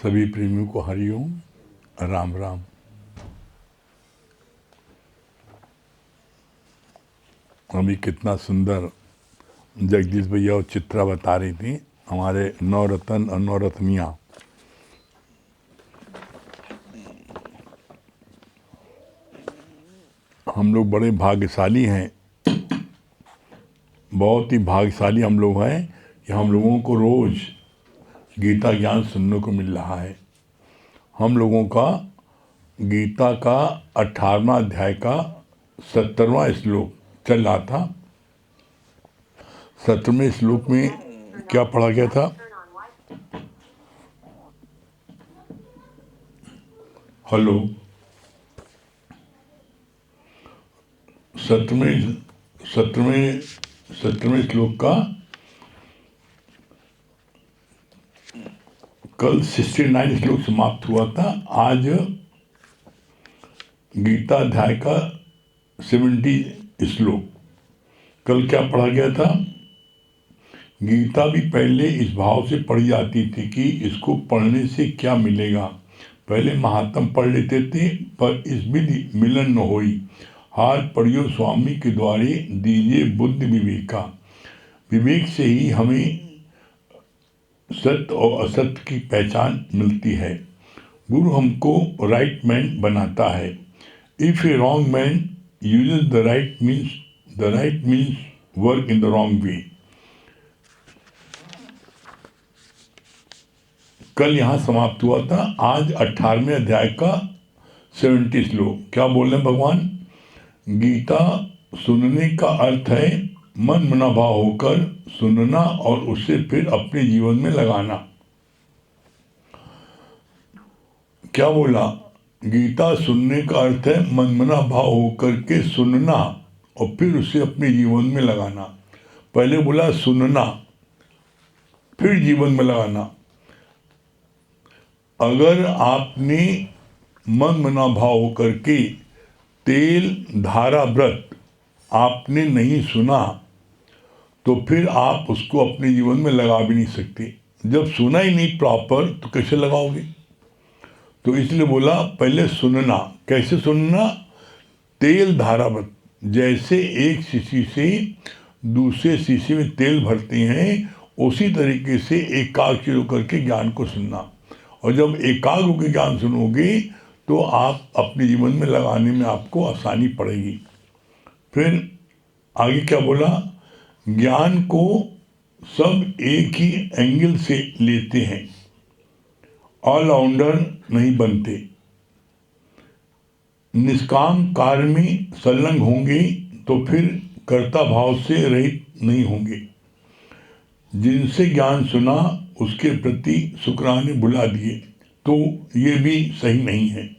सभी प्रेमियों को हरिओम, राम राम। अभी कितना सुंदर जगदीश भैया और चित्रा बता रही थी, हमारे नवरत्न और नवरत्नियाँ। हम लोग बड़े भाग्यशाली हैं, बहुत ही भाग्यशाली हम लोग हैं कि हम लोगों को रोज़ गीता ज्ञान सुनने को मिल रहा है। हम लोगों का गीता का 18वां अध्याय का 70वां श्लोक चल रहा था। 70वें श्लोक में क्या पढ़ा गया था? हेलो, 70वें श्लोक का कल 69 श्लोक समाप्त हुआ था। आज गीता अध्याय का 70 श्लोक। कल क्या पढ़ा गया था? गीता भी पहले इस भाव से पढ़ी जाती थी कि इसको पढ़ने से क्या मिलेगा। पहले महात्म पढ़ लेते थे, पर इस विधि मिलन न होई। हार पढ़ियो स्वामी के द्वारे, दीजिए बुद्धि विवेका। विवेक से ही हमें सत्य और असत्य की पहचान मिलती है। गुरु हमको राइट मैन बनाता है। If A wrong man uses the right means work in the wrong way. कल यहाँ समाप्त हुआ था। आज 18वें अध्याय का 70 श्लोक। क्या बोल रहे हैं भगवान? गीता सुनने का अर्थ है मन मना भाव होकर सुनना और उसे फिर अपने जीवन में लगाना। क्या बोला? गीता सुनने का अर्थ है मन मना भाव होकर के सुनना और फिर उसे अपने जीवन में लगाना। पहले बोला सुनना, फिर जीवन में लगाना। अगर आपने मन मना भाव होकर के तेल धारा व्रत आपने नहीं सुना तो फिर आप उसको अपने जीवन में लगा भी नहीं सकते। जब सुना ही नहीं प्रॉपर तो कैसे लगाओगे? तो इसलिए बोला पहले सुनना। कैसे सुनना? तेल धारा व्रत। जैसे एक शीशी से दूसरे शीशी में तेल भरते हैं, उसी तरीके से एकाग्र होकर के ज्ञान को सुनना। और जब एकाग्र होकर ज्ञान सुनोगे तो आप अपने जीवन में लगाने में आपको आसानी पड़ेगी। फिर आगे क्या बोला? ज्ञान को सब एक ही एंगल से लेते हैं, ऑलराउंडर नहीं बनते। निष्काम कार्य में संलग्न होंगे तो फिर कर्ता भाव से रहित नहीं होंगे। जिनसे ज्ञान सुना उसके प्रति शुक्राने बुला दिए, तो ये भी सही नहीं है।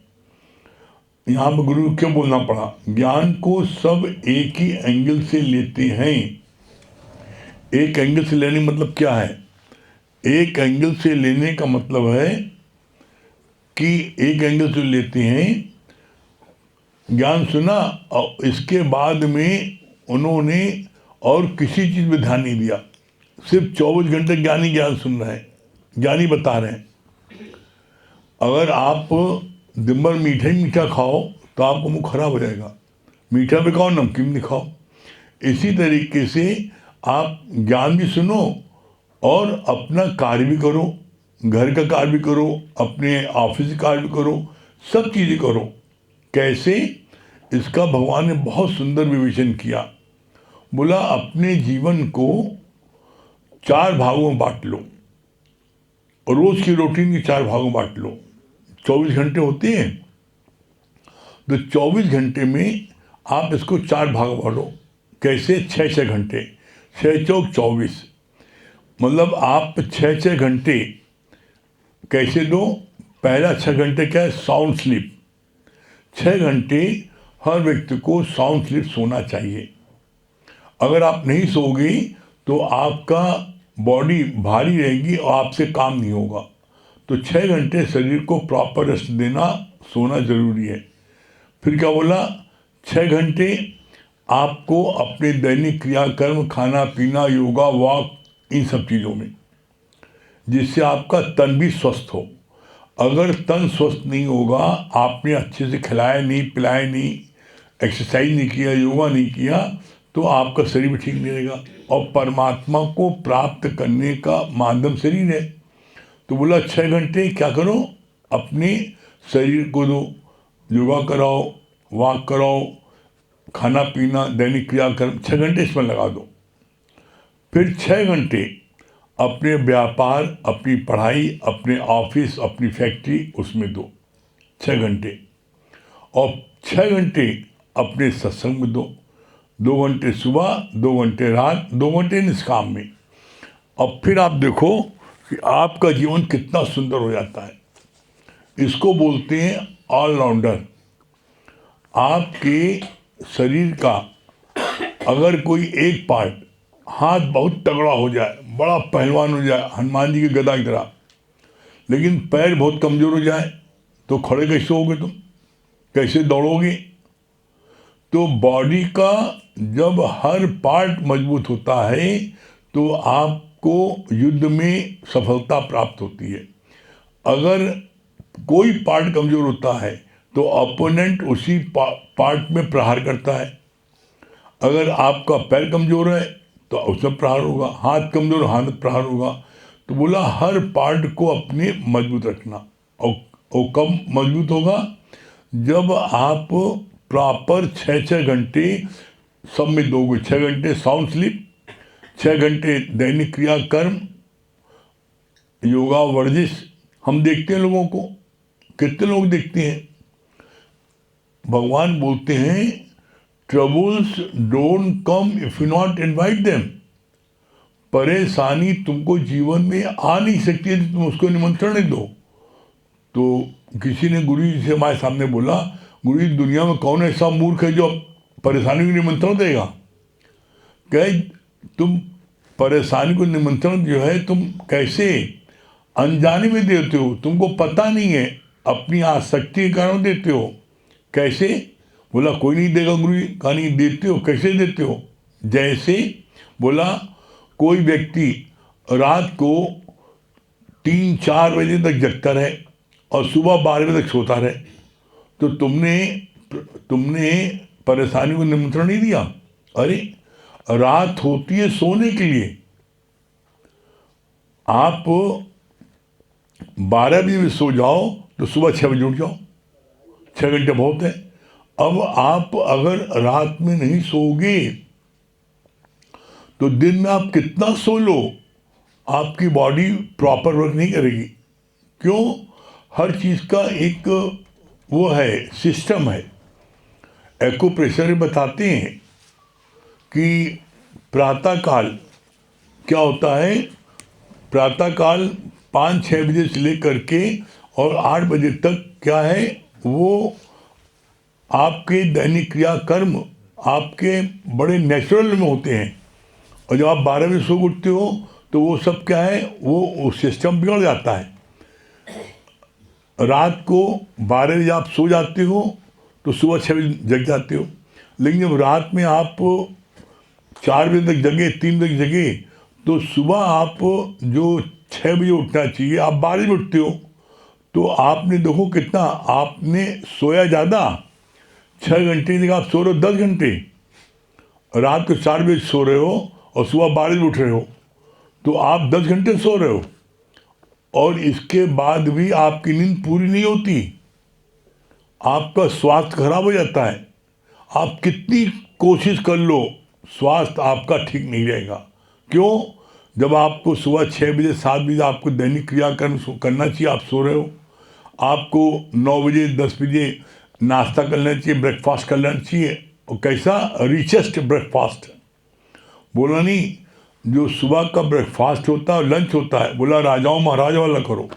यहाँ पर गुरु को क्यों बोलना पड़ा? ज्ञान को सब एक ही एंगल से लेते हैं। एक एंगल से लेने मतलब क्या है? एक एंगल से लेने का मतलब है कि एक एंगल से लेते हैं, ज्ञान सुना और इसके बाद में उन्होंने और किसी चीज़ में ध्यान नहीं दिया। सिर्फ 24 घंटे ज्ञान सुन रहे हैं, ज्ञानी बता रहे हैं। अगर आप दिन भर मीठा ही मीठा खाओ तो आपका मुंह खराब हो जाएगा। मीठा भी खाओ, नमकीन भी खाओ। इसी तरीके से आप ज्ञान भी सुनो और अपना कार्य भी करो, घर का कार्य भी करो, अपने ऑफिस का कार्य भी करो, सब चीज़ें करो। कैसे? इसका भगवान ने बहुत सुंदर विवेचन किया। बोला अपने जीवन को 4 भागों में बांट लो। रोज की रूटीन के 4 भागों में बांट लो। 24 घंटे होते हैं तो 24 घंटे में आप इसको 4 भाग बांटो। कैसे? 6-6 घंटे, 6 चौक 24। मतलब आप 6-6 घंटे कैसे दो? पहला 6 घंटे क्या है? Sound sleep. 6 घंटे हर व्यक्ति को साउंड स्लीप सोना चाहिए। अगर आप नहीं सोओगे तो आपका बॉडी भारी रहेगी और आपसे काम नहीं होगा। तो 6 घंटे शरीर को प्रॉपर रेस्ट देना, सोना जरूरी है। फिर क्या बोला? 6 घंटे आपको अपने दैनिक क्रियाकर्म, खाना पीना, योगा, वॉक, इन सब चीज़ों में, जिससे आपका तन भी स्वस्थ हो। अगर तन स्वस्थ नहीं होगा, आपने अच्छे से खिलाया नहीं, पिलाया नहीं, एक्सरसाइज नहीं किया, योगा नहीं किया, तो आपका शरीर भी ठीक नहीं रहेगा। और परमात्मा को प्राप्त करने का माध्यम शरीर है। तो बोला 6 घंटे क्या करो, अपने शरीर को दो, योगा कराओ, वॉक कराओ, खाना पीना, दैनिक क्रियाक्रम, 6 घंटे इसमें लगा दो। फिर 6 घंटे अपने व्यापार, अपनी पढ़ाई, अपने ऑफिस, अपनी फैक्ट्री, उसमें दो 6 घंटे। और 6 घंटे अपने सत्संग में दो, 2 घंटे सुबह, 2 घंटे रात, 2 घंटे निष्काम में। अब फिर आप देखो कि आपका जीवन कितना सुंदर हो जाता है। इसको बोलते हैं ऑलराउंडर। आपके शरीर का अगर कोई एक पार्ट, हाथ बहुत तगड़ा हो जाए, बड़ा पहलवान हो जाए, हनुमान जी की गदा की तरह, लेकिन पैर बहुत कमज़ोर हो जाए, तो खड़े कैसे होगे तुम, कैसे दौड़ोगे? तो बॉडी का जब हर पार्ट मजबूत होता है तो आपको युद्ध में सफलता प्राप्त होती है। अगर कोई पार्ट कमज़ोर होता है तो अपोनेंट उसी पार्ट में प्रहार करता है। अगर आपका पैर कमज़ोर है तो उसमें प्रहार होगा, हाथ कमज़ोर, हाथ में प्रहार होगा। तो बोला हर पार्ट को अपने मजबूत रखना। और कब मजबूत होगा? जब आप प्रॉपर 6-6 घंटे सब में दोगे। 6 घंटे साउंड स्लीप, 6 घंटे दैनिक क्रियाकर्म, योगा, वर्जिश। हम देखते हैं लोगों को, कितने लोग देखते हैं। भगवान बोलते हैं troubles don't come if you not invite them. परेशानी तुमको जीवन में आ नहीं सकती है तुम उसको निमंत्रण नहीं दो। तो किसी ने गुरु जी से हमारे सामने बोला, गुरु जी दुनिया में कौन ऐसा मूर्ख है जो परेशानी को निमंत्रण देगा? कहे तुम परेशानी को निमंत्रण जो है तुम कैसे अनजाने में देते हो, तुमको पता नहीं है, अपनी आसक्ति के कारण देते हो। कैसे? बोला कोई नहीं देगा गुरु जी। कहा नहीं देते हो, कैसे देते हो? जैसे बोला कोई व्यक्ति रात को 3-4 बजे तक जगता रहे और सुबह 12 बजे तक सोता रहे, तो तुमने परेशानी को निमंत्रण नहीं दिया। अरे रात होती है सोने के लिए, आप 12 बजे सो जाओ तो सुबह 6 बजे उठ जाओ, 6 घंटे बहुत है। अब आप अगर रात में नहीं सोओगे तो दिन में आप कितना सो लो, आपकी बॉडी प्रॉपर वर्क नहीं करेगी। क्यों? हर चीज़ का एक वो है, सिस्टम है। एक्यूप्रेशर बताते हैं कि प्रातःकाल क्या होता है, प्रातःकाल 5-6 बजे से लेकर के और 8 बजे तक क्या है, वो आपके दैनिक क्रियाकर्म आपके बड़े नेचुरल में होते हैं। और जब आप 12 बजे सो उठते हो तो वो सब क्या है, वो सिस्टम बिगड़ जाता है। रात को 12 बजे आप सो जाते हो तो सुबह 6 बजे जग जाते हो। लेकिन जब रात में आप 4 बजे तक जगे, 3 बजे जगे, तो सुबह आप जो 6 बजे उठना चाहिए आप 12 बजे उठते हो। तो आपने देखो कितना आपने सोया ज़्यादा। 6 घंटे की जगह आप सो रहे हो 10 घंटे, रात को 4 बजे सो रहे हो और सुबह 12 बजे उठ रहे हो, तो आप 10 घंटे सो रहे हो और इसके बाद भी आपकी नींद पूरी नहीं होती, आपका स्वास्थ्य खराब हो जाता है। आप कितनी कोशिश कर लो, स्वास्थ्य आपका ठीक नहीं रहेगा। क्यों? जब आपको सुबह 6 बजे 7 बजे आपको दैनिक क्रियाकर्म करना चाहिए, आप सो रहे हो। आपको 9 बजे 10 बजे नाश्ता कर लेना चाहिए, ब्रेकफास्ट कर लेना चाहिए। और कैसा रिचेस्ट ब्रेकफास्ट बोला नहीं, जो सुबह का ब्रेकफास्ट होता है, लंच होता है, बोला राजाओं महाराजा वाला करो।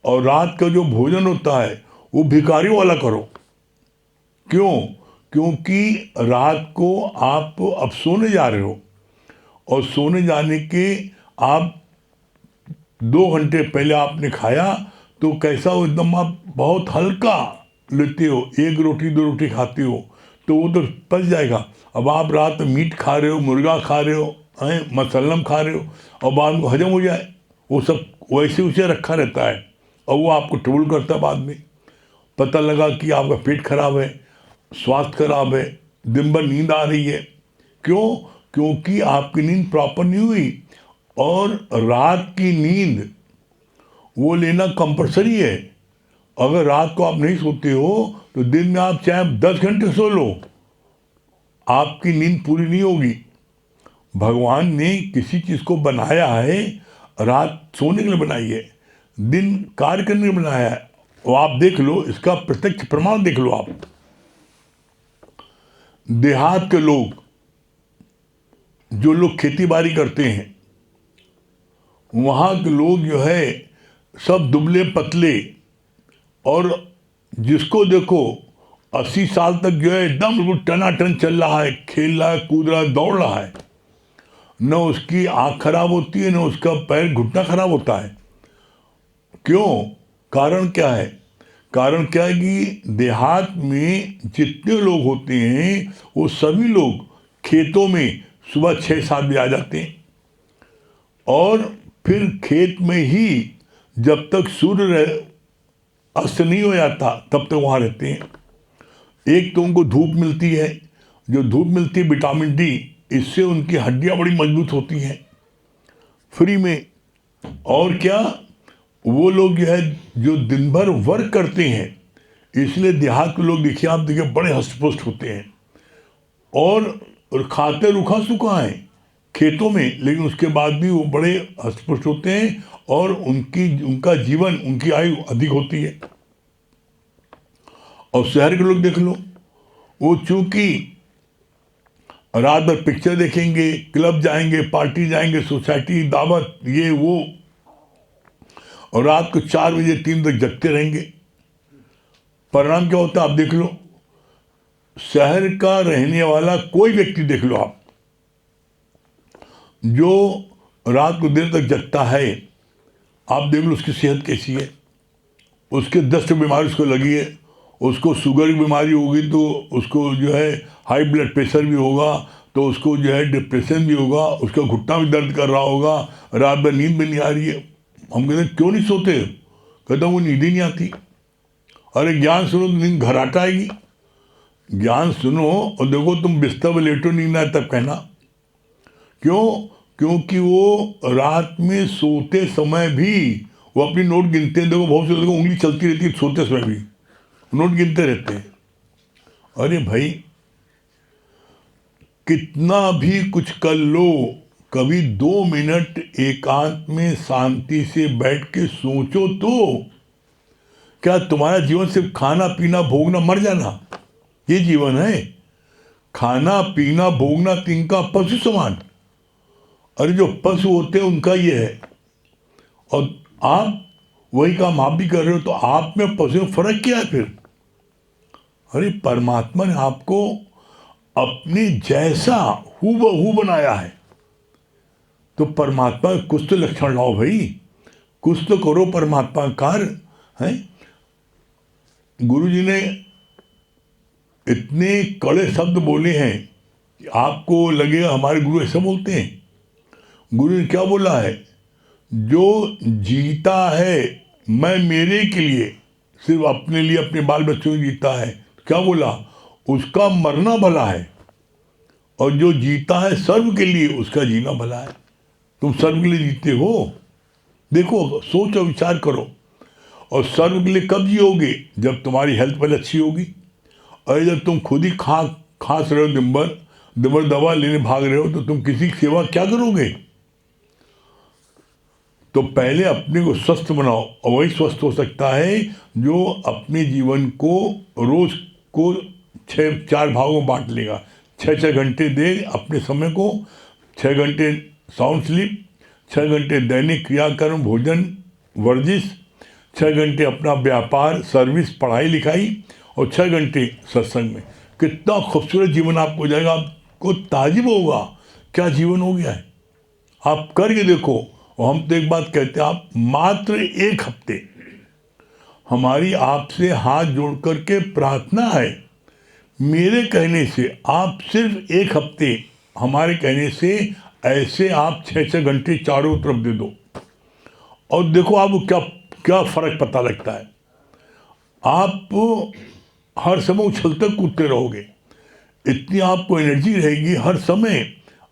और रात का जो भोजन होता है वो भिखारियों वाला करो। क्यों? क्योंकि रात को आप अब सोने जा रहे हो और सोने जाने के आप 2 घंटे पहले आपने खाया, तो कैसा एकदम आप बहुत हल्का लेते हो, 1 रोटी 2 रोटी खाते हो तो वो तो पच जाएगा। अब आप रात में मीट खा रहे हो, मुर्गा खा रहे हो, मसल्लम खा रहे हो और बाद में हजम हो जाए, वो सब वैसे उसे रखा रहता है। और वो आपको ट्रोल करता है बाद में। पता लगा कि आपका पेट खराब है, स्वास्थ्य खराब है, दिन भर नींद आ रही है। क्यों? क्योंकि आपकी नींद प्रॉपर नहीं हुई। और रात की नींद वो लेना कंपलसरी है। अगर रात को आप नहीं सोते हो तो दिन में आप चाहे 10 घंटे सो लो, आपकी नींद पूरी नहीं होगी। भगवान ने किसी चीज़ को बनाया है, रात सोने के लिए बनाई है, दिन कार्य करने के लिए बनाया है। और आप देख लो, इसका प्रत्यक्ष प्रमाण देख लो आप। देहात के लोग, जो लोग खेती बाड़ी करते हैं, वहाँ के लोग जो है सब दुबले पतले, और जिसको देखो 80 साल तक जो है एकदम बिल्कुल टनाटन चल रहा है, खेल रहा है, कूद रहा है, दौड़ रहा है। न उसकी आँख खराब होती है, न उसका पैर घुटना खराब होता है। क्यों? कारण क्या है? कारण क्या है कि देहात में जितने लोग होते हैं वो सभी लोग खेतों में सुबह 6-7 बजे आ जाते हैं, और फिर खेत में ही जब तक सूर्य अस्त नहीं हो जाता तब तक वहाँ रहते हैं। एक तो उनको धूप मिलती है, जो धूप मिलती है विटामिन डी, इससे उनकी हड्डियाँ बड़ी मजबूत होती हैं फ्री में। और क्या, वो लोग जो है जो दिन भर वर्क करते हैं, इसलिए देहात के लोग देखिए, आप देखिए बड़े हष्टपुष्ट होते हैं, और खाते रूखा सूखा है खेतों में, लेकिन उसके बाद भी वो बड़े हष्टपुष्ट होते हैं, और उनका जीवन, उनकी आयु अधिक होती है। और शहर के लोग देख लो, वो चूंकि रात भर पिक्चर देखेंगे, क्लब जाएंगे, पार्टी जाएंगे, सोसाइटी, दावत, ये वो, और रात को 4 बजे 3 तक जगते रहेंगे। परिणाम क्या होता है आप देख लो। शहर का रहने वाला कोई व्यक्ति देख लो आप, जो रात को देर तक जगता है, आप देख लो उसकी सेहत कैसी है। उसके 10 बीमारी उसको लगी है, उसको शुगर की बीमारी होगी, तो उसको जो है हाई ब्लड प्रेशर भी होगा, तो उसको जो है डिप्रेशन भी होगा, उसका घुटना भी दर्द कर रहा होगा, रात भर नींद भी नहीं आ रही है। हम कहते हैं क्यों नहीं सोते? कहते वो नींद ही नहीं आती। अरे ज्ञान सुनो तो नींद घराट आएगी। ज्ञान सुनो और देखो तुम बिस्तर में लेटो, नींद आए तब कहना। क्यों? क्योंकि वो रात में सोते समय भी वो अपनी नोट गिनते हैं। देखो बहुत से लोगों उंगली चलती रहती है सोते समय भी, नोट गिनते रहते हैं। अरे भाई, कितना भी कुछ कर लो, कभी 2 मिनट एकांत में शांति से बैठ के सोचो तो। क्या तुम्हारा जीवन सिर्फ खाना पीना भोगना मर जाना ये जीवन है? खाना पीना भोगना तिनका पशु समान। अरे जो पशु होते हैं उनका ये है, और आप वही काम आप भी कर रहे हो, तो आप में पशु में फर्क क्या है फिर? अरे परमात्मा ने आपको अपने जैसा हूबहू बनाया है, तो परमात्मा कुछ तो लक्षण लाओ भाई, कुछ तो करो परमात्मा कार्य है। गुरु जी ने इतने कड़े शब्द बोले हैं कि आपको लगेगा हमारे गुरु ऐसा बोलते हैं। गुरु ने क्या बोला है? जो जीता है मैं मेरे के लिए, सिर्फ अपने लिए, अपने बाल बच्चों के जीता है, क्या बोला? उसका मरना भला है, और जो जीता है सर्व के लिए उसका जीना भला है। तुम सर्व के लिए जीते हो? देखो, सोचो, विचार करो। और सर्व के लिए कब जियोगे? जब तुम्हारी हेल्थ पहले अच्छी होगी। और जब तुम खुद ही खांस रहे हो, दिन भर दवा लेने भाग रहे हो, तो तुम किसी की सेवा क्या करोगे? तो पहले अपने को स्वस्थ बनाओ, और वही स्वस्थ हो सकता है जो अपने जीवन को रोज को 4 भागों में बांट लेगा। 6 घंटे दे अपने समय को, 6 घंटे साउंड स्लीप, 6 घंटे दैनिक क्रियाकर्म भोजन वर्जिश, 6 घंटे अपना व्यापार सर्विस पढ़ाई लिखाई, और 6 घंटे सत्संग में। कितना खूबसूरत जीवन आपको हो जाएगा। आपको ताजुब होगा क्या जीवन हो गया है। आप करके देखो। और हम तो एक बात कहते हैं, आप मात्र 1 हफ्ते, हमारी आपसे हाथ जोड़ करके प्रार्थना है, मेरे कहने से आप सिर्फ 1 हफ्ते हमारे कहने से ऐसे आप 6-6 घंटे चारों तरफ दे दो, और देखो आप क्या क्या फर्क पता लगता है। आप हर समय उछलते कूदते रहोगे, इतनी आपको एनर्जी रहेगी, हर समय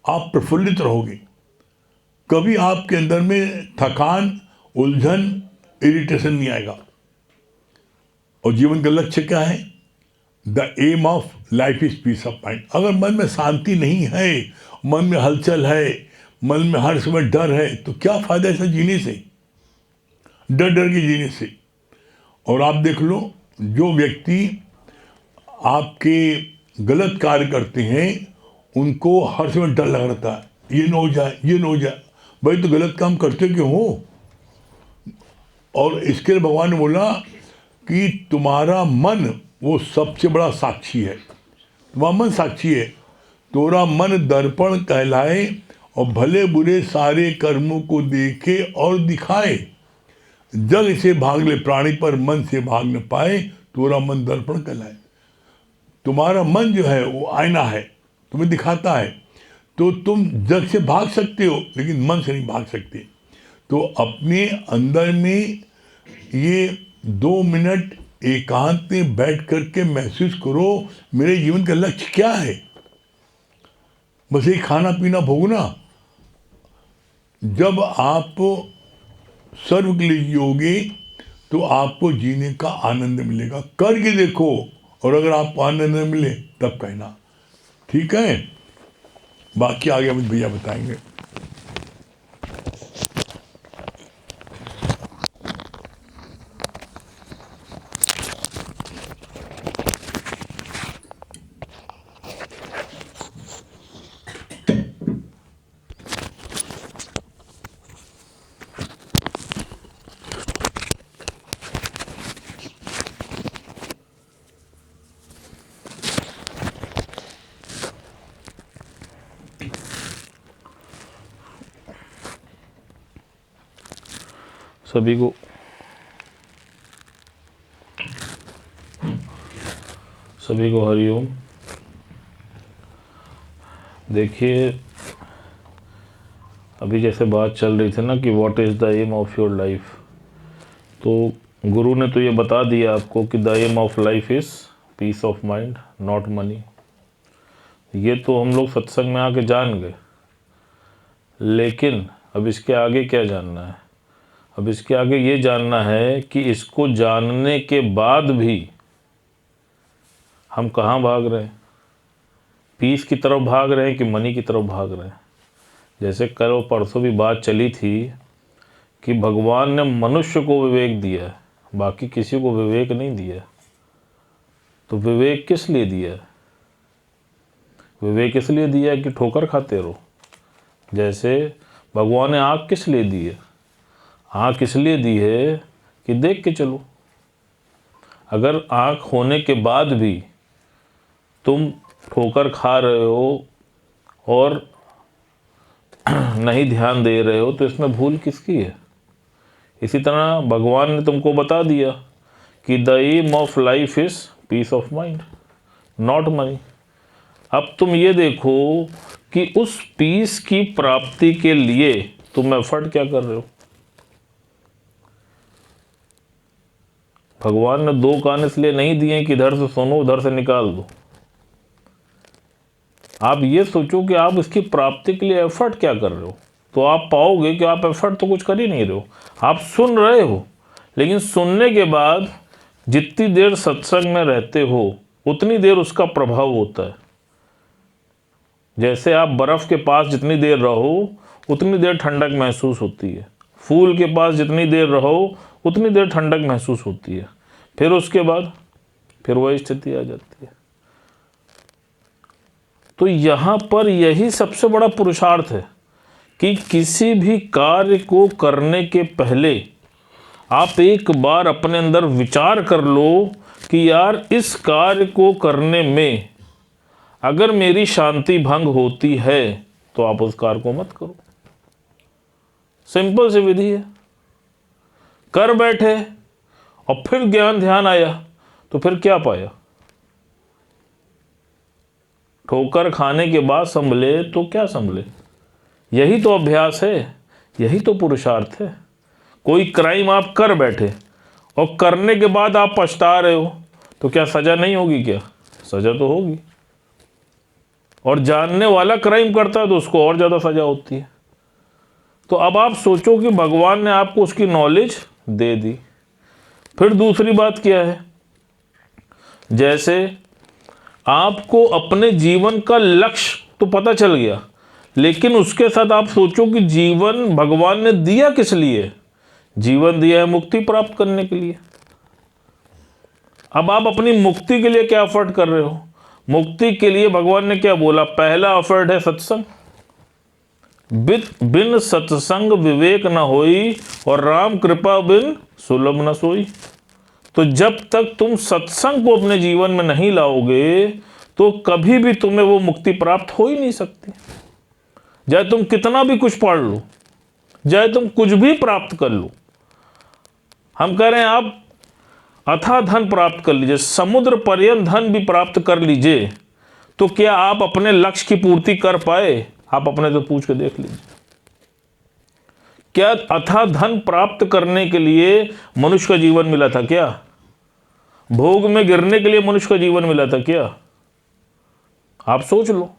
आप प्रफुल्लित रहोगे, कभी आपके अंदर में थकान, उलझन, इरिटेशन नहीं आएगा। और जीवन का लक्ष्य क्या है? The aim of life is peace of mind. अगर मन में शांति नहीं है, मन में हलचल है, मन में हर समय डर है, तो क्या फायदा ऐसा जीने से, डर डर के जीने से। और आप देख लो, जो व्यक्ति आपके गलत कार्य करते हैं उनको हर समय डर लग रहता है, ये न हो जाए, ये न हो जाए। भाई तो गलत काम करते क्यों हो? और इसके लिए भगवान ने बोला कि तुम्हारा मन वो सबसे बड़ा साक्षी है। तुम्हारा मन साक्षी है। तोरा मन दर्पण कहलाए और भले बुरे सारे कर्मों को देखे और दिखाए। जग से भाग ले प्राणी पर मन से भाग न पाए, तोरा मन दर्पण कहलाए। तुम्हारा मन जो है वो आईना है, तुम्हें दिखाता है। तो तुम जग से भाग सकते हो लेकिन मन से नहीं भाग सकते। तो अपने अंदर में ये 2 मिनट एकांत में बैठ करके महसूस करो, मेरे जीवन का लक्ष्य क्या है? बस ये खाना पीना भोगना? जब आप सर्व के लिए जियोगे तो आपको जीने का आनंद मिलेगा। करके देखो, और अगर आपको आनंद न मिले तब कहना, ठीक है? बाकी आगे अमित भैया बताएंगे। सभी को हरिओम। देखिए, अभी जैसे बात चल रही थी ना कि what is the aim of your life, तो गुरु ने तो ये बता दिया आपको कि the aim of life is peace of mind, not money. ये तो हम लोग सत्संग में आके जान गए, लेकिन अब इसके आगे क्या जानना है? अब इसके आगे ये जानना है कि इसको जानने के बाद भी हम कहाँ भाग रहे हैं? पीस की तरफ भाग रहे हैं कि मनी की तरफ भाग रहे हैं? जैसे कल और परसों भी बात चली थी कि भगवान ने मनुष्य को विवेक दिया है, बाकी किसी को विवेक नहीं दिया। तो विवेक किस लिए दिया है? विवेक इसलिए दिया है कि ठोकर खाते रहो। जैसे भगवान ने आँख किस लिए दी है? आँख इसलिए दी है कि देख के चलो। अगर आँख होने के बाद भी तुम ठोकर खा रहे हो और नहीं ध्यान दे रहे हो, तो इसमें भूल किसकी है? इसी तरह भगवान ने तुमको बता दिया कि the aim of life is peace of mind, not money. अब तुम ये देखो कि उस पीस की प्राप्ति के लिए तुम एफर्ट क्या कर रहे हो। भगवान ने 2 कान इसलिए नहीं दिए कि इधर से सुनो उधर से निकाल दो। आप ये सोचो कि आप इसकी प्राप्ति के लिए एफर्ट क्या कर रहे हो, तो आप पाओगे कि आप एफर्ट तो कुछ कर ही नहीं रहे हो। आप सुन रहे हो, लेकिन सुनने के बाद जितनी देर सत्संग में रहते हो उतनी देर उसका प्रभाव होता है। जैसे आप बर्फ़ के पास जितनी देर रहो उतनी देर ठंडक महसूस होती है, फूल के पास जितनी देर रहो उतनी देर ठंडक महसूस होती है, फिर उसके बाद फिर वही स्थिति आ जाती है। तो यहाँ पर यही सबसे बड़ा पुरुषार्थ है कि किसी भी कार्य को करने के पहले आप एक बार अपने अंदर विचार कर लो कि यार इस कार्य को करने में अगर मेरी शांति भंग होती है तो आप उस कार्य को मत करो। सिंपल सी विधि है। कर बैठे और फिर ज्ञान ध्यान आया तो फिर क्या पाया? ठोकर खाने के बाद संभले तो क्या संभले? यही तो अभ्यास है, यही तो पुरुषार्थ है। कोई क्राइम आप कर बैठे और करने के बाद आप पछता रहे हो, तो क्या सज़ा नहीं होगी? क्या सज़ा तो होगी। और जानने वाला क्राइम करता है तो उसको और ज़्यादा सज़ा होती है। तो अब आप सोचो कि भगवान ने आपको उसकी नॉलेज दे दी। फिर दूसरी बात क्या है, जैसे आपको अपने जीवन का लक्ष्य तो पता चल गया, लेकिन उसके साथ आप सोचो कि जीवन भगवान ने दिया किस लिए? जीवन दिया है मुक्ति प्राप्त करने के लिए। अब आप अपनी मुक्ति के लिए क्या एफर्ट कर रहे हो? मुक्ति के लिए भगवान ने क्या बोला? पहला एफर्ट है सत्संग। बिन सत्संग विवेक न होई, और राम कृपा बिन सुलभ न सोई। तो जब तक तुम सत्संग को अपने जीवन में नहीं लाओगे तो कभी भी तुम्हें वो मुक्ति प्राप्त हो ही नहीं सकती। चाहे तुम कितना भी कुछ पढ़ लो, चाहे तुम कुछ भी प्राप्त कर लो। हम कह रहे हैं आप अथाह धन प्राप्त कर लीजिए, समुद्र पर्यंत धन भी प्राप्त कर लीजिए, तो क्या आप अपने लक्ष्य की पूर्ति कर पाए? आप अपने से पूछ के देख लीजिए। क्या अथाह धन प्राप्त करने के लिए मनुष्य का जीवन मिला था? क्या भोग में गिरने के लिए मनुष्य का जीवन मिला था? क्या आप सोच लो।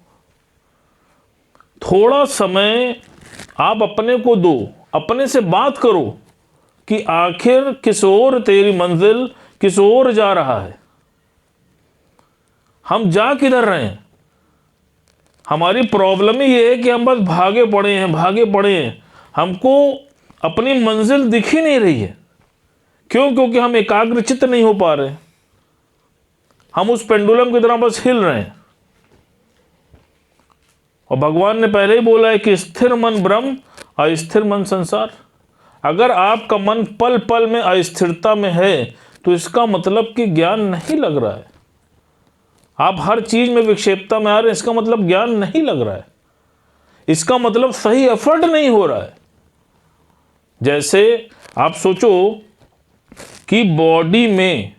थोड़ा समय आप अपने को दो, अपने से बात करो कि आखिर किस ओर तेरी मंजिल, किस ओर जा रहा है, हम जा किधर रहे हैं। हमारी प्रॉब्लम ही ये है कि हम बस भागे पड़े हैं, हमको अपनी मंजिल दिख ही नहीं रही है। क्यों? क्योंकि हम एकाग्रचित्त नहीं हो पा रहे, हम उस पेंडुलम की तरह बस हिल रहे हैं। और भगवान ने पहले ही बोला है कि स्थिर मन ब्रह्म, अस्थिर मन संसार। अगर आपका मन पल पल में अस्थिरता में है तो इसका मतलब कि ज्ञान नहीं लग रहा है। आप हर चीज में विक्षेपता में आ रहे हैं, इसका मतलब ज्ञान नहीं लग रहा है, इसका मतलब सही एफर्ट नहीं हो रहा है। जैसे आप सोचो कि बॉडी में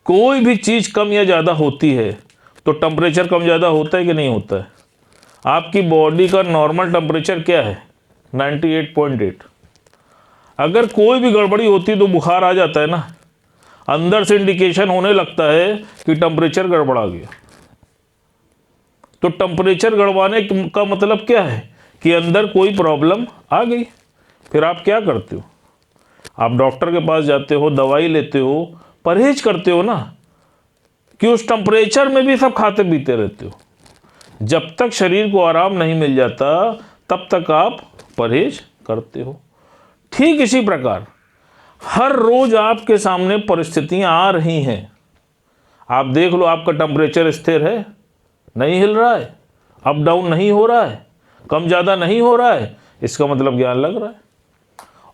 कोई भी चीज कम या ज्यादा होती है तो टेम्परेचर कम ज्यादा होता है कि नहीं होता है? आपकी बॉडी का नॉर्मल टेम्परेचर क्या है? 98.8। अगर कोई भी गड़बड़ी होती है तो बुखार आ जाता है ना, अंदर से इंडिकेशन होने लगता है कि टेम्परेचर गड़बड़ा गया। तो टेम्परेचर गड़बड़ाने का मतलब क्या है? कि अंदर कोई प्रॉब्लम आ गई। फिर आप क्या करते हो? आप डॉक्टर के पास जाते हो, दवाई लेते हो, परहेज करते हो ना, कि उस टेम्परेचर में भी सब खाते पीते रहते हो। जब तक शरीर को आराम नहीं मिल जाता तब तक आप परहेज करते हो। ठीक इसी प्रकार हर रोज आपके सामने परिस्थितियां आ रही हैं। आप देख लो, आपका टेम्परेचर स्थिर है, नहीं हिल रहा है, अप डाउन नहीं हो रहा है, कम ज़्यादा नहीं हो रहा है, इसका मतलब ज्ञान लग रहा है।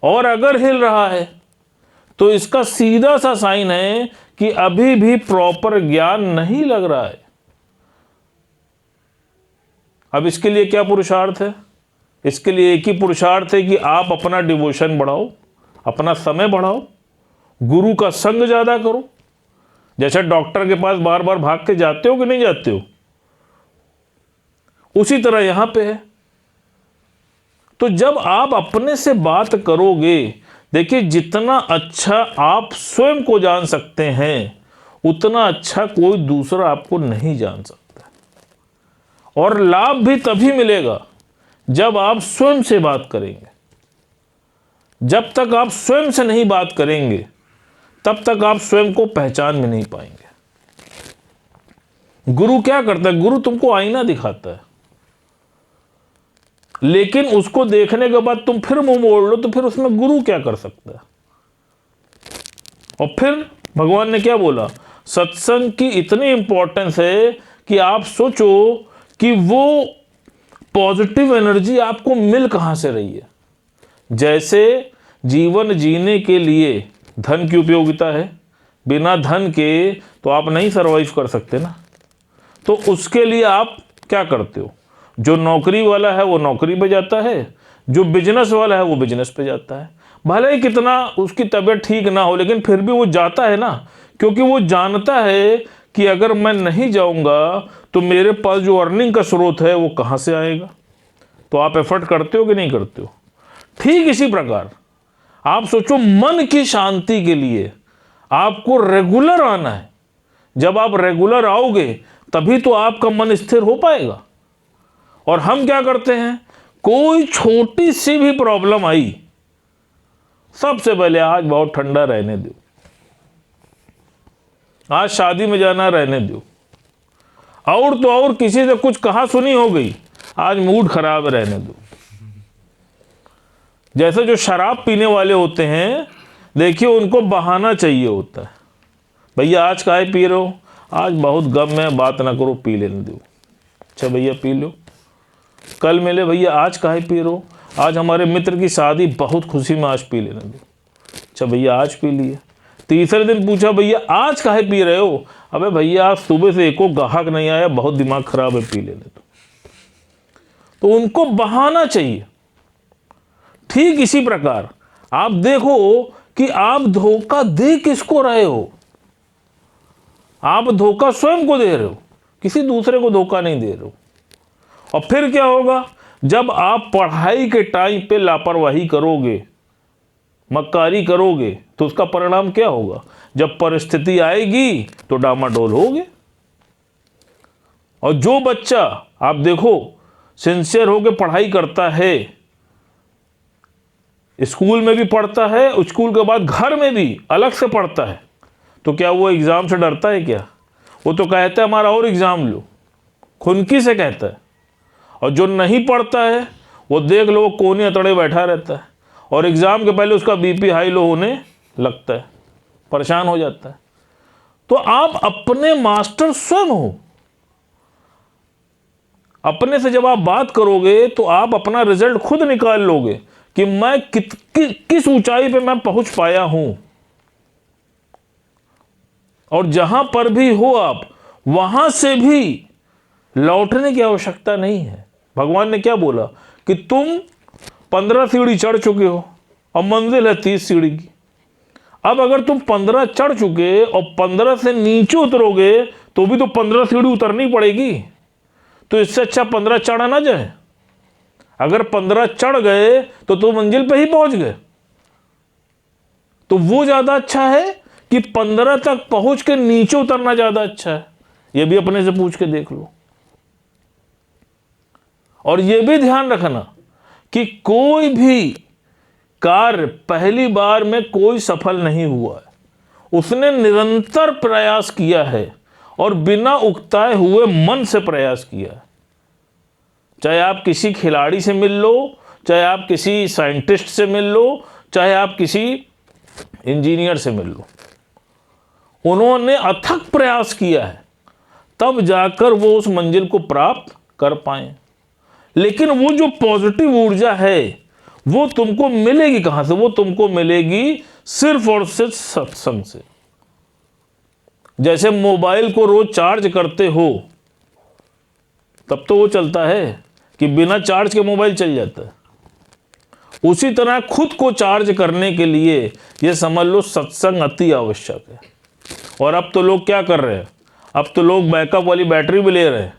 और अगर हिल रहा है तो इसका सीधा सा साइन है कि अभी भी प्रॉपर ज्ञान नहीं लग रहा है। अब इसके लिए क्या पुरुषार्थ है? इसके लिए एक ही पुरुषार्थ है कि आप अपना डिवोशन बढ़ाओ, अपना समय बढ़ाओ, गुरु का संग ज़्यादा करो। जैसे डॉक्टर के पास बार बार भाग के जाते हो कि नहीं जाते हो, उसी तरह यहां पे है। तो जब आप अपने से बात करोगे, देखिए जितना अच्छा आप स्वयं को जान सकते हैं उतना अच्छा कोई दूसरा आपको नहीं जान सकता। और लाभ भी तभी मिलेगा जब आप स्वयं से बात करेंगे। जब तक आप स्वयं से नहीं बात करेंगे तब तक आप स्वयं को पहचान में नहीं पाएंगे। गुरु क्या करता है? गुरु तुमको आईना दिखाता है, लेकिन उसको देखने के बाद तुम फिर मुंह मोड़ लो तो फिर उसमें गुरु क्या कर सकता है? और फिर भगवान ने क्या बोला? सत्संग की इतनी इंपॉर्टेंस है कि आप सोचो कि वो पॉजिटिव एनर्जी आपको मिल कहां से रही है। जैसे जीवन जीने के लिए धन की उपयोगिता है, बिना धन के तो आप नहीं सरवाइव कर सकते ना। तो उसके लिए आप क्या करते हो? जो नौकरी वाला है वो नौकरी पे जाता है, जो बिजनेस वाला है वो बिजनेस पे जाता है। भले ही कितना उसकी तबीयत ठीक ना हो, लेकिन फिर भी वो जाता है ना, क्योंकि वो जानता है कि अगर मैं नहीं जाऊंगा तो मेरे पास जो अर्निंग का स्रोत है वो कहाँ से आएगा। तो आप एफर्ट करते हो कि नहीं करते हो? ठीक इसी प्रकार आप सोचो, मन की शांति के लिए आपको रेगुलर आना है। जब आप रेगुलर आओगे तभी तो आपका मन स्थिर हो पाएगा। और हम क्या करते हैं, कोई छोटी सी भी प्रॉब्लम आई, सबसे पहले आज बहुत ठंडा रहने दो, आज शादी में जाना रहने दो, और तो और किसी से कुछ कहा सुनी हो गई, आज मूड खराब रहने दो। जैसे जो शराब पीने वाले होते हैं, देखिए उनको बहाना चाहिए होता है, भैया आज काहे पी रहे हो, आज बहुत गम में, बात ना करो, पी लेने दो। अच्छा भैया पी लो। कल मिले, भैया आज काहे पी रहे हो, आज हमारे मित्र की शादी, बहुत खुशी में, आज पी लेने दो। अच्छा भैया आज पी लिए। तीसरे दिन पूछा, भैया आज काहे पी रहे हो, अबे भैया आज सुबह से एको ग्राहक नहीं आया, बहुत दिमाग खराब है, पी लेने दो। तो उनको बहाना चाहिए। ठीक इसी प्रकार आप देखो कि आप धोखा दे किसको रहे हो, आप धोखा स्वयं को दे रहे हो, किसी दूसरे को धोखा नहीं दे रहे हो। और फिर क्या होगा, जब आप पढ़ाई के टाइम पे लापरवाही करोगे, मक्कारी करोगे, तो उसका परिणाम क्या होगा, जब परिस्थिति आएगी तो डामाडोल होगे। और जो बच्चा आप देखो सिंसियर होकर पढ़ाई करता है, स्कूल में भी पढ़ता है, स्कूल के बाद घर में भी अलग से पढ़ता है, तो क्या वो एग्जाम से डरता है क्या? वो तो कहता है हमारा और एग्जाम लो, खुनकी से कहता है। और जो नहीं पढ़ता है वो देख लो, वो कोने अतड़े बैठा रहता है, और एग्जाम के पहले उसका बीपी हाई लो होने लगता है, परेशान हो जाता है। तो आप अपने मास्टर स्वयं हो। अपने से जब आप बात करोगे तो आप अपना रिजल्ट खुद निकाल लोगे कि मैं किस ऊंचाई पे मैं पहुंच पाया हूं। और जहां पर भी हो आप, वहां से भी लौटने की आवश्यकता नहीं है। भगवान ने क्या बोला कि तुम 15 सीढ़ी चढ़ चुके हो और मंजिल है 30 सीढ़ी की। अब अगर तुम 15 चढ़ चुके और 15 से नीचे उतरोगे तो भी तो 15 सीढ़ी उतरनी पड़ेगी। तो इससे अच्छा 15 चढ़ा ना जाए। अगर 15 चढ़ गए तो तुम मंजिल पे ही पहुंच गए। तो वो ज्यादा अच्छा है कि 15 तक पहुंच के नीचे उतरना ज्यादा अच्छा है? ये भी अपने से पूछ के देख लो। और ये भी ध्यान रखना कि कोई भी कार्य पहली बार में कोई सफल नहीं हुआ है, उसने निरंतर प्रयास किया है और बिना उकताए हुए मन से प्रयास किया है। चाहे आप किसी खिलाड़ी से मिल लो, चाहे आप किसी साइंटिस्ट से मिल लो, चाहे आप किसी इंजीनियर से मिल लो, उन्होंने अथक प्रयास किया है, तब जाकर वो उस मंजिल को प्राप्त कर पाए। लेकिन वो जो पॉजिटिव ऊर्जा है वो तुमको मिलेगी कहां से? वो तुमको मिलेगी सिर्फ और सिर्फ सत्संग से। जैसे मोबाइल को रोज चार्ज करते हो तब तो वो चलता है, कि बिना चार्ज के मोबाइल चल जाता है। उसी तरह खुद को चार्ज करने के लिए ये समझ लो सत्संग अति आवश्यक है। और अब तो लोग क्या कर रहे हैं, अब तो लोग बैकअप वाली बैटरी भी ले रहे हैं,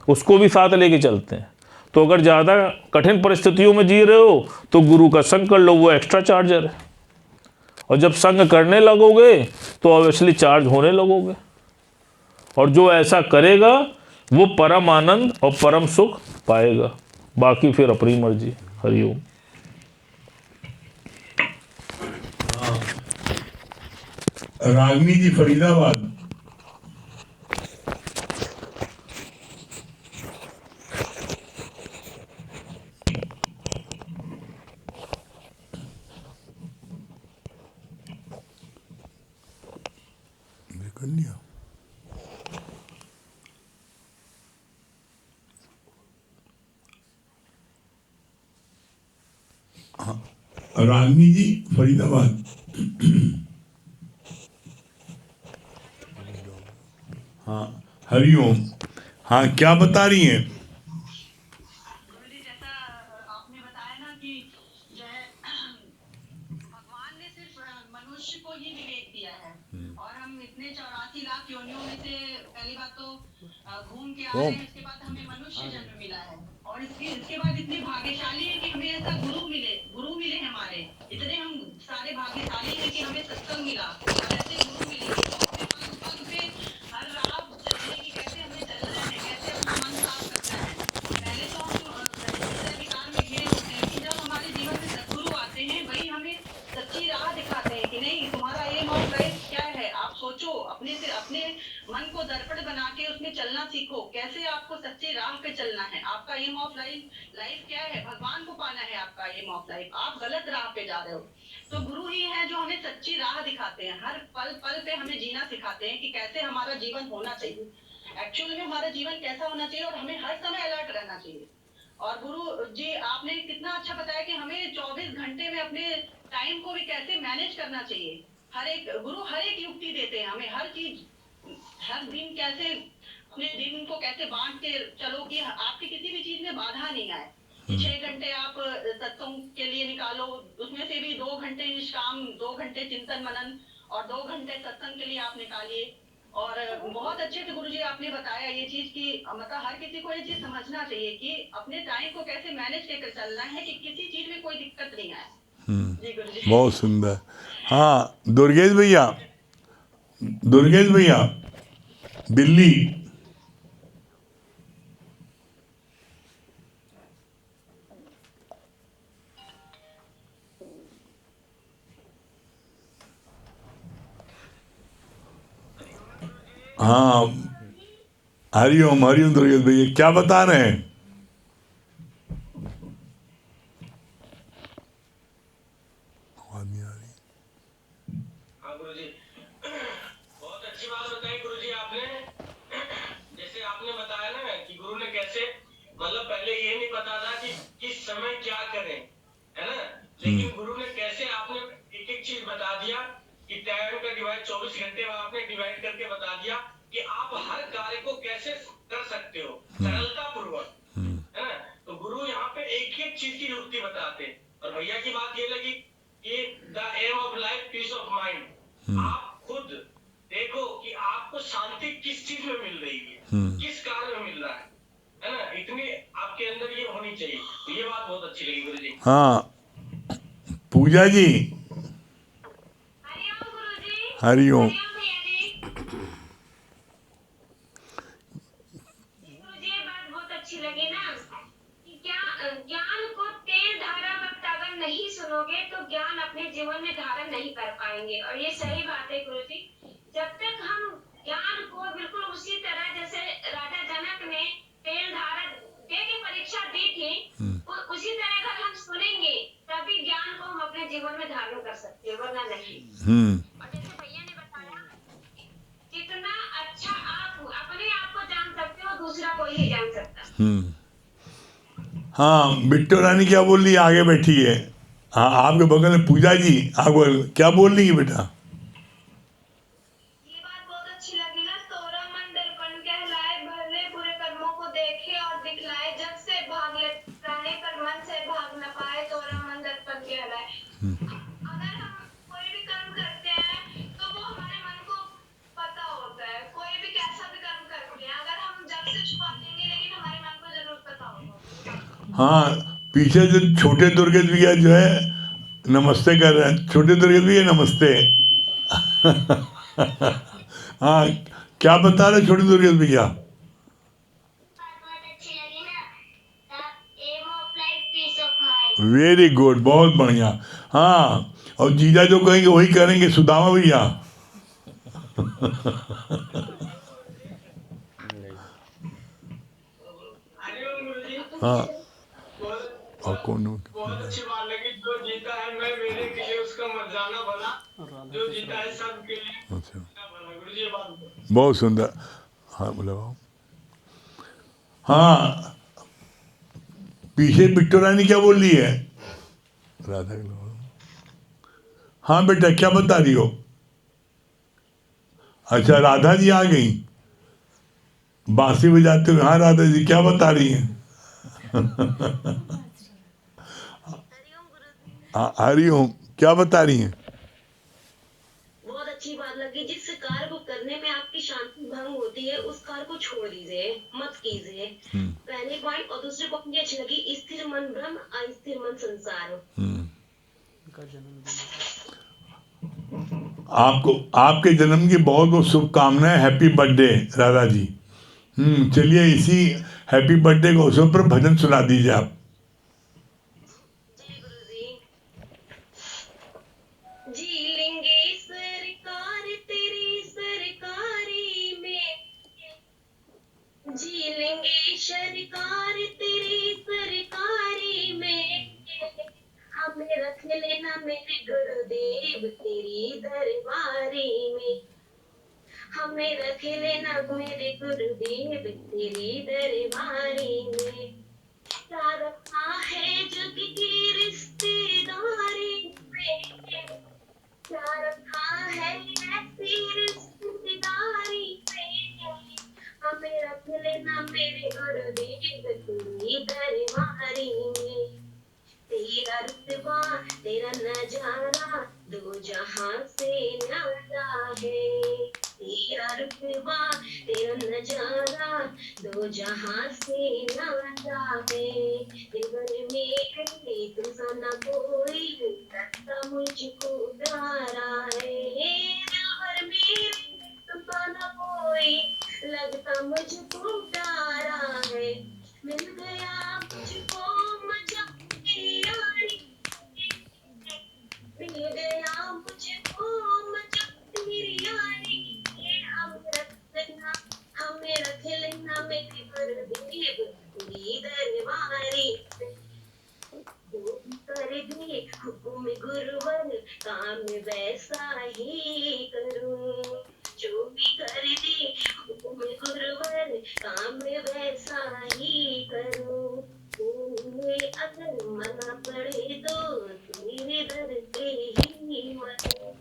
उसको भी साथ लेके चलते हैं। तो अगर ज़्यादा कठिन परिस्थितियों में जी रहे हो तो गुरु का संग कर लो, वो एक्स्ट्रा चार्जर है। और जब संग करने लगोगे तो ऑब्वियसली चार्ज होने लगोगे। और जो ऐसा करेगा वो परम आनंद और परम सुख पाएगा। बाकी फिर अपनी मर्जी। हरिओम। रागनी जी फरीदाबाद। रागनी जी फरीदाबाद। हाँ हरिओम। हाँ क्या बता रही हैं? गुरुजी, जैसा आपने बताया ना कि जो है भगवान ने सिर्फ मनुष्य को ही विवेक दिया है, और हम इतने 84 लाख योनियों में से पहली बात तो घूम के आ रहे हैं, इसके बाद हमें मनुष्य जन्म मिला है, और इसके बाद इतने भाग्यशाली है कि हमें ऐसा गुरु मिले हमारे। इतने हम आपको सच्ची राह पे चलना है। आपका एम ऑफ लाइफ क्या है? भगवान को पाना है आपका एम ऑफ लाइफ। आप गलत राह पे जा रहे हो। तो गुरु ही है जो हमें सच्ची राह दिखाते हैं, हर पल पल पे हमें जीना सिखाते हैं कि कैसे हमारा जीवन होना चाहिए, एक्चुअल में हमारा जीवन कैसा होना चाहिए, और हमें हर समय अलर्ट रहना चाहिए। और गुरु जी आपने कितना अच्छा बताया कि हमें 24 घंटे में अपने टाइम को भी कैसे मैनेज करना चाहिए। गुरु हर एक युक्ति देते हैं हमें, हर चीज, हर दिन कैसे अपने दिन को कैसे बांट के चलो कि आपकी किसी भी चीज में बाधा नहीं आए। कि 6 घंटे आप सत्संग के लिए निकालो, उसमें से भी 2 घंटे निष्काम, 2 घंटे चिंतन मनन और 2 घंटे सत्संग के लिए आप निकालिए। और बहुत अच्छे से गुरुजी आपने बताया ये चीज कि मतलब हर किसी को ये चीज समझना चाहिए कि अपने टाइम को कैसे मैनेज करके चलना है कि किसी चीज में कोई दिक्कत नहीं आए। जी गुरुजी। बहुत सुंदर। हाँ दुर्गेश भैया, दुर्गेश भैया दिल्ली। हाँ हरिओम हरिओम दुर्गेश भैया, क्या बता रहे हैं? आवाज नहीं आ रही। हाँ गुरुजी, बहुत अच्छी बात बताई गुरुजी आपने। जैसे आपने बताया ना कि गुरु ने कैसे, मतलब पहले ये नहीं पता था कि किस समय क्या करें, है ना, लेकिन गुरु ने कैसे आपने एक एक चीज बता दिया कि टाइम का डिवाइड 24 घंटे में आपने डिवाइड करके बता दिया कि आप हर कार्य को कैसे कर सकते हो सरलता पूर्वक, है ना। तो गुरु यहाँ पे एक एक चीज की युक्ति बताते हैं। और भैया की बात ये लगी कि the aim of life peace of mind. आप खुद देखो कि आपको शांति किस चीज में मिल रही है, किस कार्य में मिल रहा है ना, इतनी आपके अंदर ये होनी चाहिए। तो ये बात बहुत अच्छी लगी गुरुजी। हाँ पूजा जी, हरिओम गुरुजी। हरिओम। हरिओम भैया जी। गुरुजी ये बात बहुत अच्छी लगी ना कि ज्ञान को तेज धारा वक्त अगर नहीं सुनोगे तो ज्ञान अपने जीवन में धारण नहीं कर पाएंगे। और ये सही बात है गुरुजी। जब तक हम ज्ञान को बिल्कुल उसी तरह जैसे राजा जनक ने तेल धारा दे के परीक्षा दी थी, उसी तरह अगर हम सुनेंगे तभी ज्ञान को हम अपने जीवन में धारण कर सकते हैं, वरना नहीं। और जैसे भैया ने बताया जितना अच्छा आप अपने आप को जान सकते हो दूसरा कोई नहीं जान सकता। हाँ बिट्टू रानी क्या बोल रही है? आगे बैठी है। हाँ आपके बगल में पूजा जी, आप क्या बोल रही है बेटा? ये बात बहुत अच्छी लगी ना, तोरा मन दर्पण कहलाए, भले बुरे कर्मों को देखे और दिखलाए, जग से भाग ले प्राणी पर मन से भाग न पाए, तोरा मन दर्पण कहलाए। अगर हम कोई भी कर्म करते हैं तो वो हमारे मन को पता होता है, कोई भी कैसा भी कर्म करते हैं, अगर हम जग से छुपा देंगे लेकिन हमारे मन को जरूर पता होगा। हाँ पीछे से छोटे दुर्गेश भैया जो है नमस्ते कर रहे हैं। छोटे दुर्गेश भैया नमस्ते। हाँ क्या बता रहे छोटे दुर्गेश भैया? बहुत अच्छी लगी ना, aim of life peace of mind. Very good, बहुत बढ़िया। हाँ और जीजा जो कहेंगे वही करेंगे, सुदामा भैया। हरिओम गुरुजी। हाँ और बहुत कौन बहुत अच्छी बात लगी। जो जीता है मैं मेरे के लिए उसका मर्जाना बना, जो जीता है सबके लिए अच्छा बना। गुरुजी ये बात बहुत सुंदर। हाँ बोला हाँ पीछे बिट्टू रानी क्या बोल रही है? राधा के हाँ बेटा क्या बता रही हो? अच्छा राधा जी आ गई बांसुरी बजाते हुए। हाँ राधा जी क्या बता रही हैं? हाँ हरिओम, क्या बता रही हैं? बहुत अच्छी बात लगी। जिस कार्य को करने में आपकी शांति भंग होती है उस कार्य को छोड़ दीजिए, मत कीजिए। पहली पॉइंट। और दूसरी पॉइंट ये अच्छी लगी, स्थिर मन ब्रह्म, अस्थिर मन संसार। आपको आपके जन्म की बहुत बहुत शुभकामनाएं। Happy birthday Radha ji. चलिए इसी हैप्पी बर्थडे के अवसर पर भजन सुना दीजिए आप। जी गुरुजी। जी लेंगे सरकार तेरी सरकारी में, जी लेंगे देव तेरी दरबारी में, हमें रख लेना मेरे गुरुदेव तेरी दरबारी में। क्या रखा है जग की रिश्तेदारी में, क्या रखा है ऐसी रिश्तेदारी में, हमें रख लेना मेरे गुरुदेव तेरी दरबारी में। तेरा रुतबा तेरा नजारा दो जहां से न्यारा है, तेरा रुतबा तेरा नजारा दो जहां से न्यारा है। दिलबर में तू सा ना कोई लगता मुझको प्यारा है, दिलबर में तू सा ना कोई लगता मुझको प्यारा है। मिल गया मुझको मजा यारी, मिल गया मुझको मजा तेरी यारी, हमें रख लेना मेरे गुरुदेव तेरी दरबारी में। जो भी कर दे हुक्म गुरुवर काम वैसा ही करूं, जो भी कर दे हुक्म गुरुवर काम वैसा ही करूं। तूने अगर मना पड़े तो तेरे दर पे ही मरूं,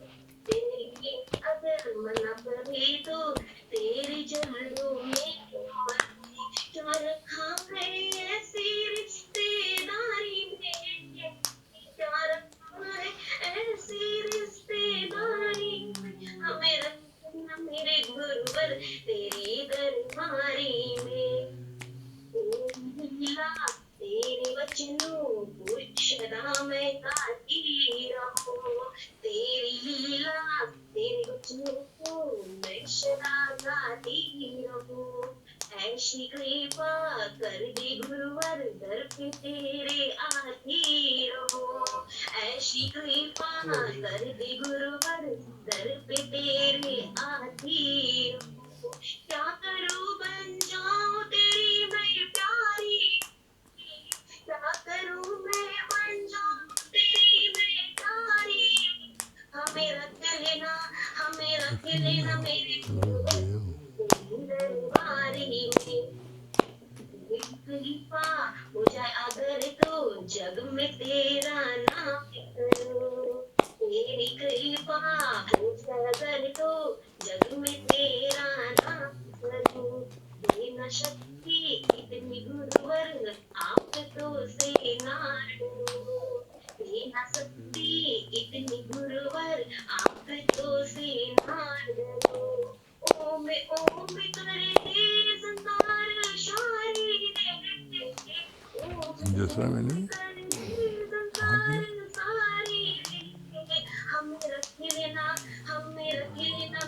तेरी अगर मना पड़े तो तेरे चरणों में मरूं। क्या रखा है ऐसी रिश्तेदारी में, क्या रखा है ऐसी रिश्तेदारी में, हमें रखना मेरे गुरुवर तेरी दरबारी में। तेरी लीला तेरे वचनों को सदा मैं गाती रहूं, तेरी लीला तेरे वचनों को मैं सदा गाती रहूं। ऐसी कृपा कर दे गुरुवर दर पे तेरे आती रहूं, ऐसी कृपा कर दे गुरुवर दर पे तेरे आती रहूं। क्या करूं बन जाऊं तेरी मैं प्यारी, क्या करूं मैं बन जाऊं तेरी मैं प्यारी, हमें रख लेना मेरे गुरुवर तेरी दरबारी में। कृपा हो जाए अगर तो जग में तेरा नाम करूं, तेरी कृपा हो जाए अगर तो जग में तेरा नाम करूं। देना शक्ति इतनी गुरुवर आप तो से ना डरूं, देना शक्ति इतनी गुरुवर आप तो से ना डरूं। ओम ओम करे दे संसार सारी रे, ओम जैसा ओम मैंने करे दे संसार सारी रे, हमें रख लेना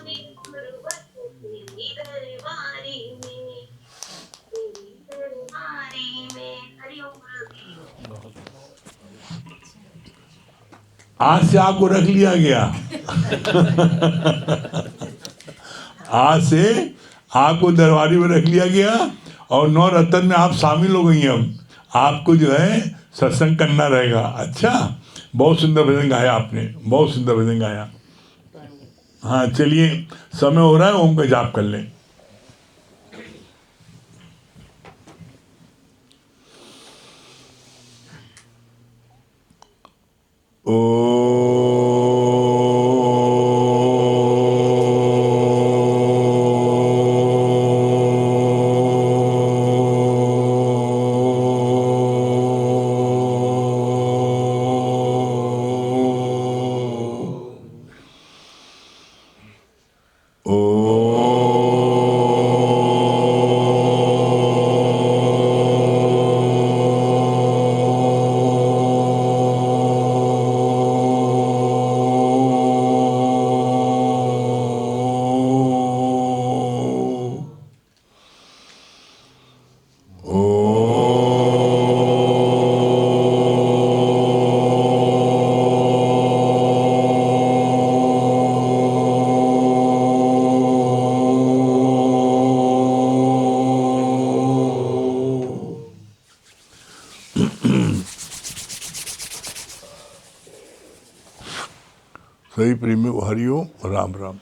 मेरे गुरुवर तेरी दरबारी में, तेरी दरबारी में। हरिओम गुरुदेव। आज से आपको रख लिया गया। आज से आपको दरबारी में रख लिया गया और 9 रत्न में आप शामिल हो गई हैं। अब आपको जो है सत्संग करना रहेगा। अच्छा, बहुत सुंदर भजन गाया आपने, बहुत सुंदर भजन गाया। हाँ चलिए, समय हो रहा है, ओम का जाप कर लें। सभी प्रेमी हरिओम राम राम।